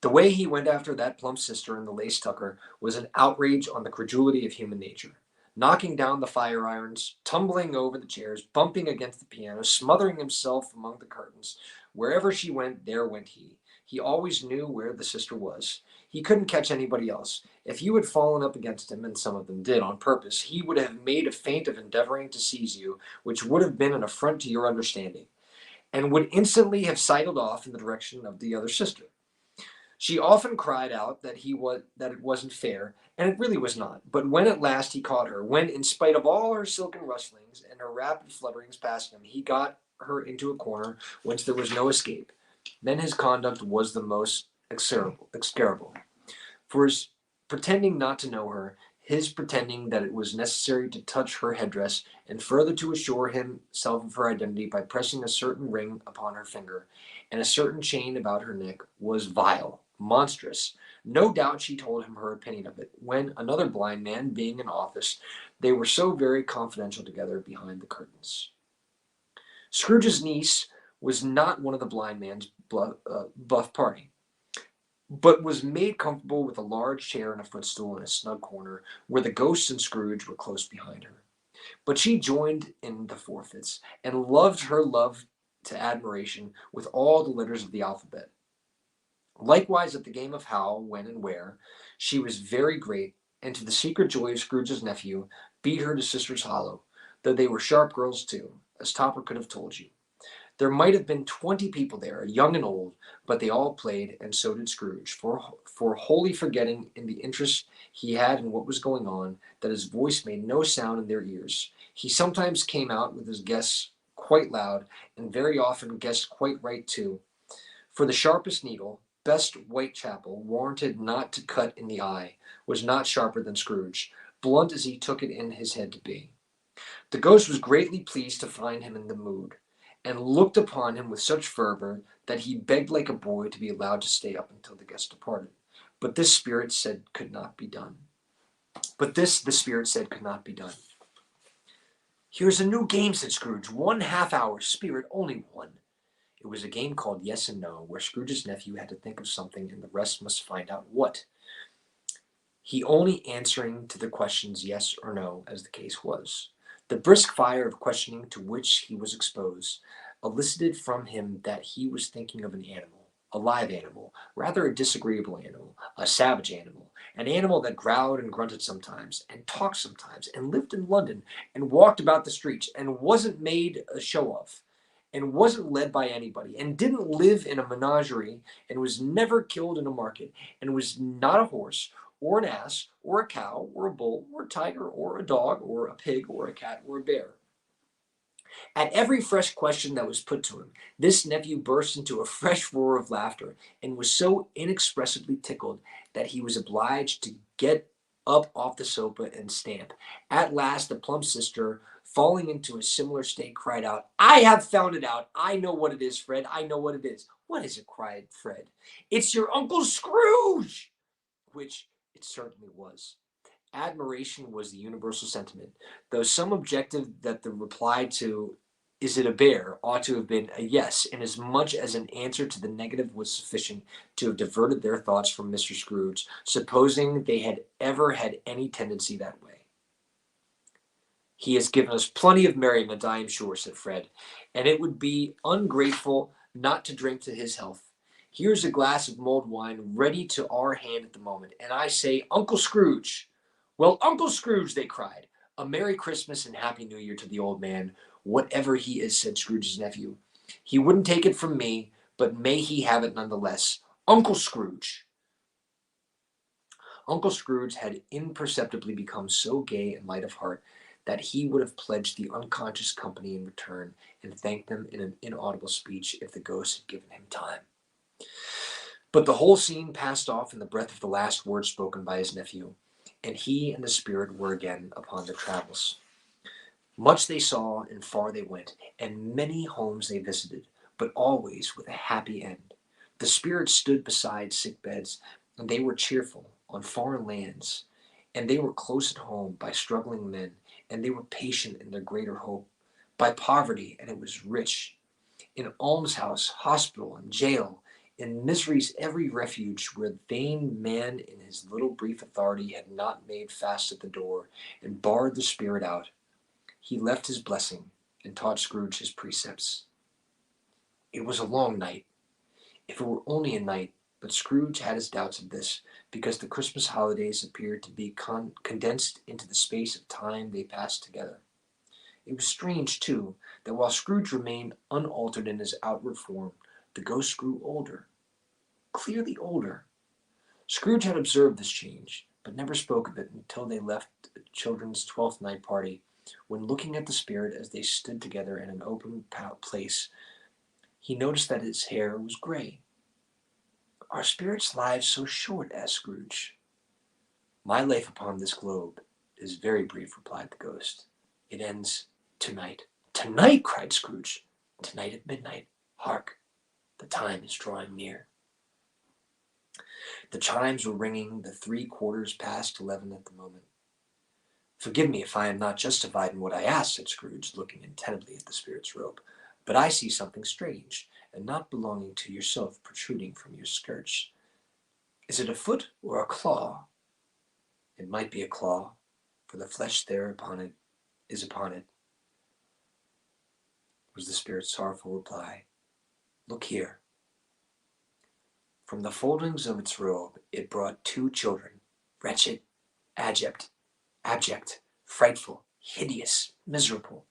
Speaker 1: The way he went after that plump sister in the lace tucker was an outrage on the credulity of human nature. Knocking down the fire irons, tumbling over the chairs, bumping against the piano, smothering himself among the curtains. Wherever she went, there went he. He always knew where the sister was. He couldn't catch anybody else. If you had fallen up against him, and some of them did on purpose, he would have made a feint of endeavoring to seize you, which would have been an affront to your understanding, and would instantly have sidled off in the direction of the other sister. She often cried out that it wasn't fair, and it really was not. But when at last he caught her, when, in spite of all her silken rustlings and her rapid flutterings past him, he got her into a corner whence there was no escape, then his conduct was the most execrable. For his pretending not to know her, his pretending that it was necessary to touch her headdress, and further to assure himself of her identity by pressing a certain ring upon her finger, and a certain chain about her neck, was vile, monstrous. No doubt she told him her opinion of it, when, another blind man being in office, they were so very confidential together behind the curtains. Scrooge's niece was not one of the blind man's buff party, but was made comfortable with a large chair and a footstool in a snug corner, where the ghost and Scrooge were close behind her. But she joined in the forfeits, and loved her love to admiration with all the letters of the alphabet. Likewise, at the game of how, when, and where, she was very great, and to the secret joy of Scrooge's nephew, beat her to Sister's Hollow, though they were sharp girls too, as Topper could have told you. There might have been 20 people there, young and old, but they all played, and so did Scrooge, for wholly forgetting, in the interest he had in what was going on, that his voice made no sound in their ears. He sometimes came out with his guess quite loud, and very often guessed quite right too, for the sharpest needle, best Whitechapel, warranted not to cut in the eye, was not sharper than Scrooge, blunt as he took it in his head to be. The ghost was greatly pleased to find him in the mood, and looked upon him with such fervor that he begged like a boy to be allowed to stay up until the guest departed. But this spirit said could not be done. But this the spirit said could not be done. Here's a new game, said Scrooge. 1/2 hour, spirit, only one. It was a game called Yes and No, where Scrooge's nephew had to think of something, and the rest must find out what. He only answering to the questions yes or no, as the case was. The brisk fire of questioning to which he was exposed elicited from him that he was thinking of an animal, a live animal, rather a disagreeable animal, a savage animal, an animal that growled and grunted sometimes, and talked sometimes, and lived in London, and walked about the streets, and wasn't made a show of, and wasn't led by anybody, and didn't live in a menagerie, and was never killed in a market, and was not a horse, or an ass, or a cow, or a bull, or a tiger, or a dog, or a pig, or a cat, or a bear. At every fresh question that was put to him, this nephew burst into a fresh roar of laughter, and was so inexpressibly tickled that he was obliged to get up off the sofa and stamp. At last, the plump sister, falling into a similar state, cried out, I have found it out. I know what it is, Fred. I know what it is. What is it? Cried Fred. It's your Uncle Scrooge! Which it certainly was. Admiration was the universal sentiment, though some objected that the reply to "Is it a bear?" ought to have been a yes, inasmuch as an answer to the negative was sufficient to have diverted their thoughts from Mr. Scrooge, supposing they had ever had any tendency that way. He has given us plenty of merriment, I am sure, said Fred, and it would be ungrateful not to drink to his health. Here's a glass of mulled wine ready to our hand at the moment, and I say, Uncle Scrooge. Well, Uncle Scrooge, they cried. A Merry Christmas and Happy New Year to the old man, whatever he is, said Scrooge's nephew. He wouldn't take it from me, but may he have it nonetheless. Uncle Scrooge. Uncle Scrooge had imperceptibly become so gay and light of heart that he would have pledged the unconscious company in return and thanked them in an inaudible speech if the ghost had given him time. But the whole scene passed off in the breath of the last word spoken by his nephew, and he and the spirit were again upon their travels. Much they saw, and far they went, and many homes they visited, but always with a happy end. The spirits stood beside sick beds, and they were cheerful on foreign lands, and they were close at home by struggling men, and they were patient in their greater hope, by poverty, and it was rich, in almshouse, hospital, and jail, in misery's every refuge, where vain man in his little brief authority had not made fast at the door, and barred the spirit out. He left his blessing, and taught Scrooge his precepts. It was a long night, if it were only a night, but Scrooge had his doubts of this, because the Christmas holidays appeared to be condensed into the space of time they passed together. It was strange, too, that while Scrooge remained unaltered in his outward form, the ghost grew older, clearly older. Scrooge had observed this change, but never spoke of it until they left the children's 12th night party, when looking at the spirit as they stood together in an open place, he noticed that his hair was gray. "Are spirits' lives so short?" asked Scrooge. "My life upon this globe is very brief," replied the ghost. "It ends tonight." "Tonight!" cried Scrooge. "Tonight at midnight. Hark! The time is drawing near." The chimes were ringing the 3/4 past 11 at the moment. "Forgive me if I am not justified in what I ask," said Scrooge, looking intently at the spirit's robe, "but I see something strange, and not belonging to yourself, protruding from your skirts. Is it a foot or a claw?" "It might be a claw, for the flesh there upon it is upon it," was the spirit's sorrowful reply. "Look here." From the foldings of its robe it brought 2 children, wretched, abject, frightful, hideous, miserable.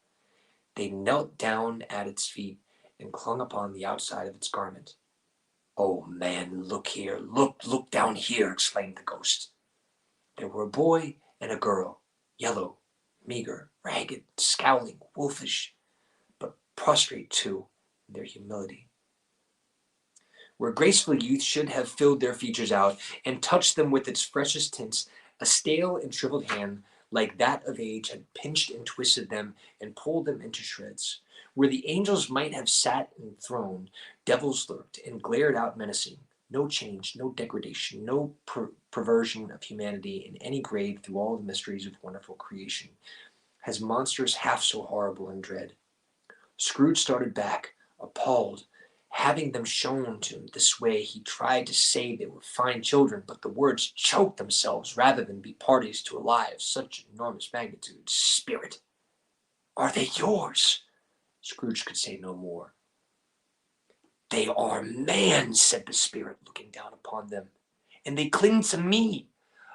Speaker 1: They knelt down at its feet and clung upon the outside of its garment. "Oh, man, look here, look down here," exclaimed the ghost. There were a boy and a girl, yellow, meager, ragged, scowling, wolfish, but prostrate too in their humility. Where graceful youth should have filled their features out and touched them with its freshest tints, a stale and shriveled hand like that of age had pinched and twisted them and pulled them into shreds. Where the angels might have sat enthroned, devils lurked and glared out menacing. No change, no degradation, no perversion of humanity in any grade through all the mysteries of wonderful creation has monsters half so horrible and dread. Scrooge started back, appalled. Having them shown to him this way, he tried to say they were fine children, but the words choked themselves rather than be parties to a lie of such enormous magnitude. "Spirit, are they yours?" Scrooge could say no more. "They are man," said the spirit, looking down upon them, "and they cling to me,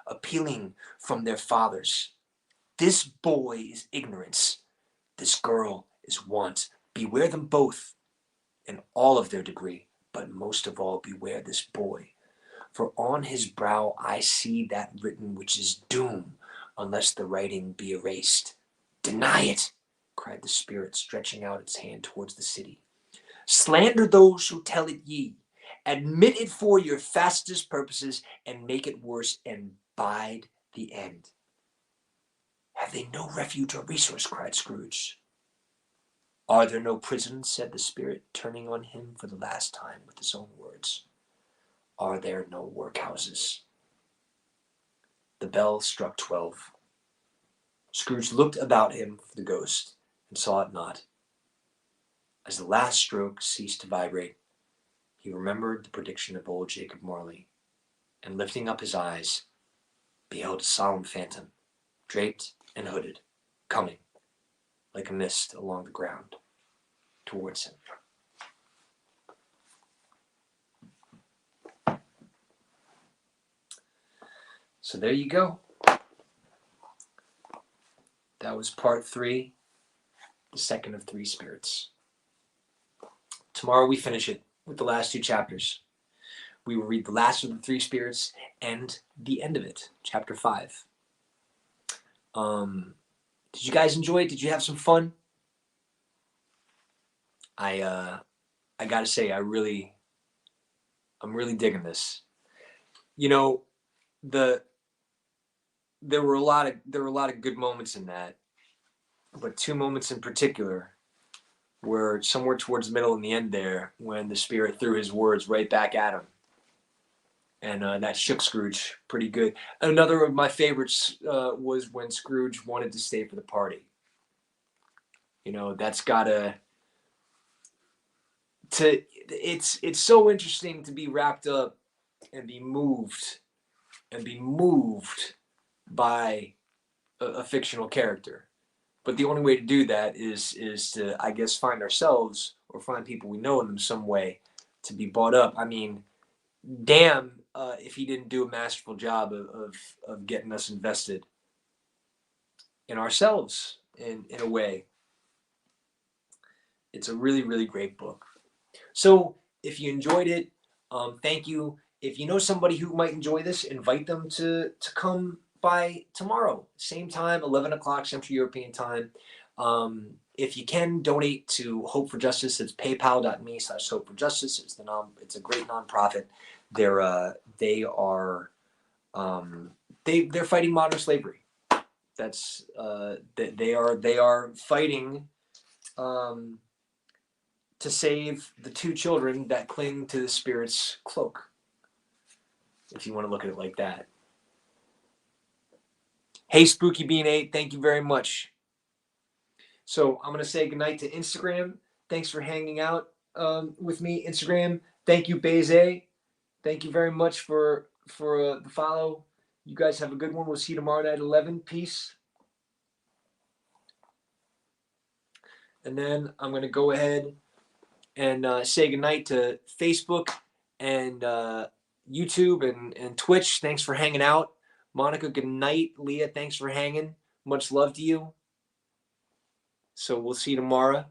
Speaker 1: appealing from their fathers. This boy is ignorance, this girl is want. Beware them both, in all of their degree, but most of all beware this boy. For on his brow I see that written which is doom, unless the writing be erased." "Deny it," cried the spirit, stretching out its hand towards the city. "Slander those who tell it ye. Admit it for your fastest purposes, and make it worse, and bide the end." "Have they no refuge or resource?" cried Scrooge. "Are there no prisons?" said the spirit, turning on him for the last time with his own words. "Are there no workhouses?" The bell struck 12. Scrooge looked about him for the ghost, and saw it not. As the last stroke ceased to vibrate, he remembered the prediction of old Jacob Marley, and lifting up his eyes, beheld a solemn phantom, draped and hooded, coming, like a mist along the ground, towards him. So there you go. That was part 3, the second of 3 spirits. Tomorrow we finish it with the last 2 chapters. We will read the last of the 3 spirits and the end of it, chapter 5. Did you guys enjoy it? Did you have some fun? I gotta say, I'm really digging this. You know, there were a lot of good moments in that, but 2 moments in particular were somewhere towards the middle and the end there, when the spirit threw his words right back at him, and that shook Scrooge pretty good. Another of my favorites was when Scrooge wanted to stay for the party. You know, that's gotta to it's so interesting to be wrapped up and be moved by a fictional character. But the only way to do that is to, I guess, find ourselves or find people we know in them some way to be bought up. I mean, damn, if he didn't do a masterful job of getting us invested in ourselves in a way. It's a really, really great book. So if you enjoyed it, thank you. If you know somebody who might enjoy this, invite them to come by tomorrow, same time, 11 o'clock Central European time. If you can donate to Hope for Justice, it's paypal.me/Hope for Justice. It's a great nonprofit. They're fighting modern slavery. That's they are fighting to save the 2 children that cling to the spirit's cloak, if you want to look at it like that. Hey, Spooky Bean 8, thank you very much. So I'm going to say goodnight to Instagram. Thanks for hanging out with me, Instagram. Thank you, Beze. Thank you very much for the follow. You guys have a good one. We'll see you tomorrow night at 11. Peace. And then I'm going to go ahead and say goodnight to Facebook and YouTube and Twitch. Thanks for hanging out. Monica, good night. Leah, thanks for hanging. Much love to you. So we'll see you tomorrow.